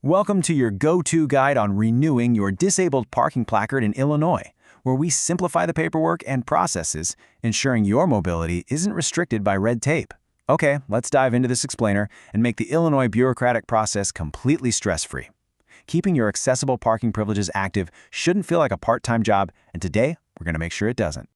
Welcome to your go-to guide on renewing your disabled parking placard in Illinois, where we simplify the paperwork and processes, ensuring your mobility isn't restricted by red tape. Okay, let's dive into this explainer and make the Illinois bureaucratic process completely stress-free. Keeping your accessible parking privileges active shouldn't feel like a part-time job, and today, we're going to make sure it doesn't.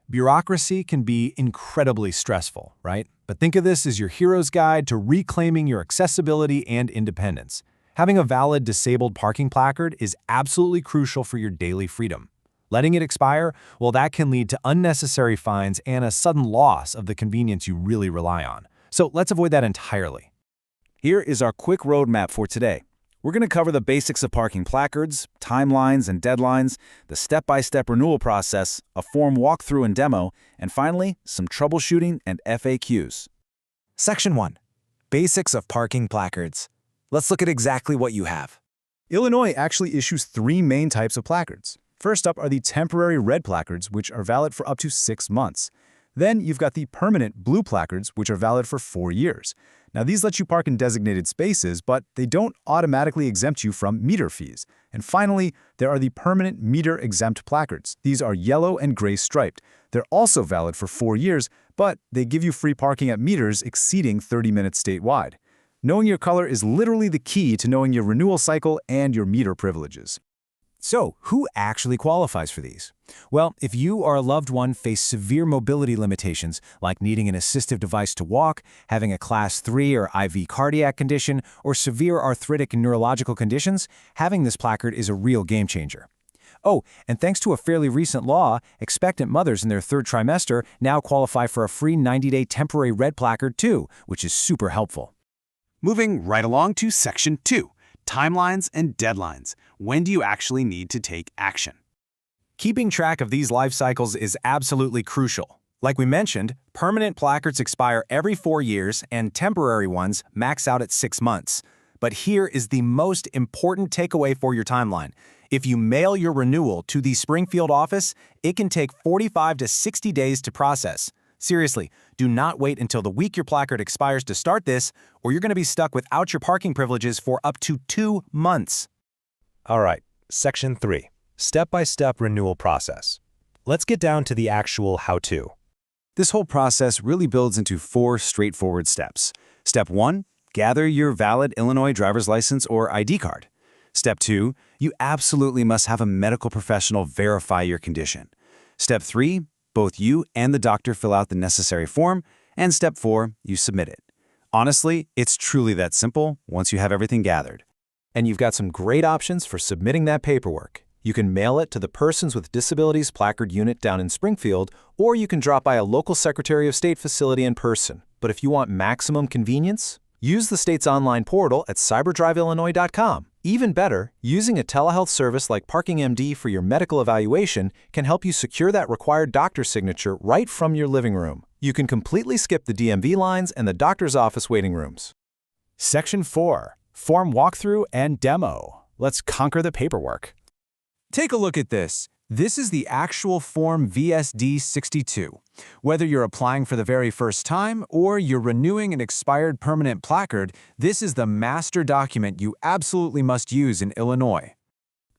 Bureaucracy can be incredibly stressful, right? But think of this as your hero's guide to reclaiming your accessibility and independence. Having a valid disabled parking placard is absolutely crucial for your daily freedom. Letting it expire, well, that can lead to unnecessary fines and a sudden loss of the convenience you really rely on. So let's avoid that entirely. Here is our quick roadmap for today. We're going to cover the basics of parking placards, timelines and deadlines, the step-by-step renewal process, a form walkthrough and demo, and finally, some troubleshooting and FAQs. Section 1. Basics of parking placards. Let's look at exactly what you have. Illinois actually issues three main types of placards. First up are the temporary red placards, which are valid for up to 6 months. Then you've got the permanent blue placards, which are valid for 4 years. Now, these let you park in designated spaces, but they don't automatically exempt you from meter fees. And finally, there are the permanent meter-exempt placards. These are yellow and gray striped. They're also valid for 4 years, but they give you free parking at meters exceeding 30 minutes statewide. Knowing your color is literally the key to knowing your renewal cycle and your meter privileges. So, who actually qualifies for these? Well, if you or a loved one face severe mobility limitations, like needing an assistive device to walk, having a Class 3 or IV cardiac condition, or severe arthritic and neurological conditions, having this placard is a real game changer. Oh, and thanks to a fairly recent law, expectant mothers in their 3rd trimester now qualify for a free 90-day temporary red placard too, which is super helpful. Moving right along to Section 2, Timelines and Deadlines. When do you actually need to take action? Keeping track of these life cycles is absolutely crucial. Like we mentioned, permanent placards expire every 4 years and temporary ones max out at 6 months. But here is the most important takeaway for your timeline. If you mail your renewal to the Springfield office, it can take 45 to 60 days to process. Seriously, do not wait until the week your placard expires to start this, or you're going to be stuck without your parking privileges for up to 2 months. All right, Section 3, Step-by-Step Renewal Process. Let's get down to the actual how-to. This whole process really builds into 4 straightforward steps. Step 1, gather your valid Illinois driver's license or ID card. Step 2, you absolutely must have a medical professional verify your condition. Step 3, both you and the doctor fill out the necessary form, and Step 4, you submit it. Honestly, it's truly that simple once you have everything gathered. And you've got some great options for submitting that paperwork. You can mail it to the Persons with Disabilities Placard Unit down in Springfield, or you can drop by a local Secretary of State facility in person. But if you want maximum convenience, use the state's online portal at cyberdriveillinois.com. Even better, using a telehealth service like ParkingMD for your medical evaluation can help you secure that required doctor signature right from your living room. You can completely skip the DMV lines and the doctor's office waiting rooms. Section 4. Form walkthrough and demo. Let's conquer the paperwork. Take a look at this. This is the actual Form VSD-62. Whether you're applying for the very first time or you're renewing an expired permanent placard, this is the master document you absolutely must use in Illinois.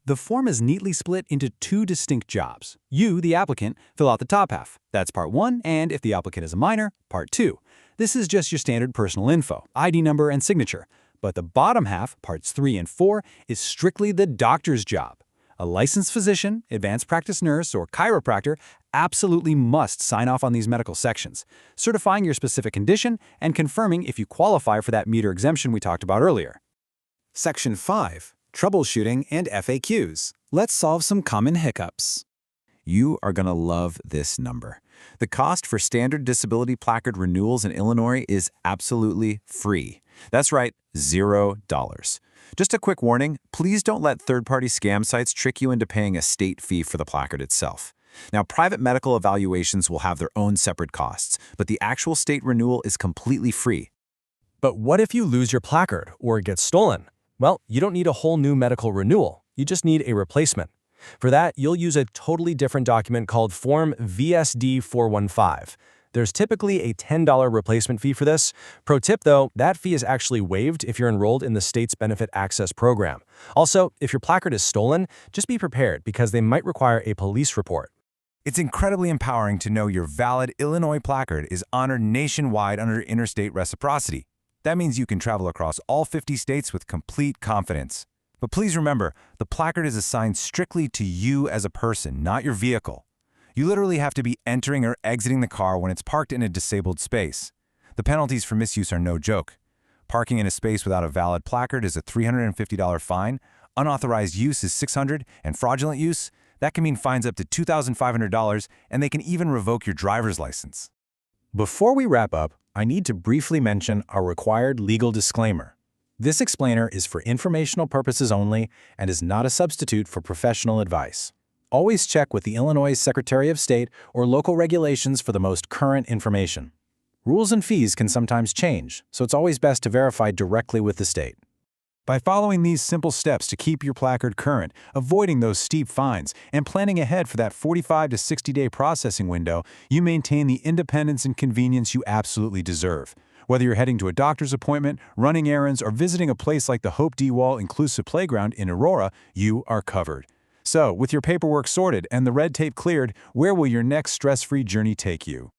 The form is neatly split into 2 distinct jobs. You, the applicant, fill out the top half. That's Part 1, and if the applicant is a minor, Part 2. This is just your standard personal info, ID number, and signature. But the bottom half, Parts 3 and 4, is strictly the doctor's job. A licensed physician, advanced practice nurse, or chiropractor absolutely must sign off on these medical sections, certifying your specific condition and confirming if you qualify for that meter exemption we talked about earlier. Section 5. Troubleshooting and FAQs. Let's solve some common hiccups. You are going to love this number. The cost for standard disability placard renewals in Illinois is absolutely free. That's right, $0. Just a quick warning, please don't let third-party scam sites trick you into paying a state fee for the placard itself. Now, private medical evaluations will have their own separate costs, but the actual state renewal is completely free. But what if you lose your placard or it gets stolen? Well, you don't need a whole new medical renewal. You just need a replacement. For that, you'll use a totally different document called Form VSD-415. There's typically a $10 replacement fee for this. Pro tip though, that fee is actually waived if you're enrolled in the state's Benefit Access program. Also, if your placard is stolen, just be prepared because they might require a police report. It's incredibly empowering to know your valid Illinois placard is honored nationwide under interstate reciprocity. That means you can travel across all 50 states with complete confidence. But please remember, the placard is assigned strictly to you as a person, not your vehicle. You literally have to be entering or exiting the car when it's parked in a disabled space. The penalties for misuse are no joke. Parking in a space without a valid placard is a $350 fine, unauthorized use is $600, and fraudulent use, that can mean fines up to $2,500, and they can even revoke your driver's license. Before we wrap up, I need to briefly mention our required legal disclaimer. This explainer is for informational purposes only and is not a substitute for professional advice. Always check with the Illinois Secretary of State or local regulations for the most current information. Rules and fees can sometimes change, so it's always best to verify directly with the state. By following these simple steps to keep your placard current, avoiding those steep fines, and planning ahead for that 45 to 60-day processing window, you maintain the independence and convenience you absolutely deserve. Whether you're heading to a doctor's appointment, running errands, or visiting a place like the Hope D. Wall Inclusive Playground in Aurora, you are covered. So, with your paperwork sorted and the red tape cleared, where will your next stress-free journey take you?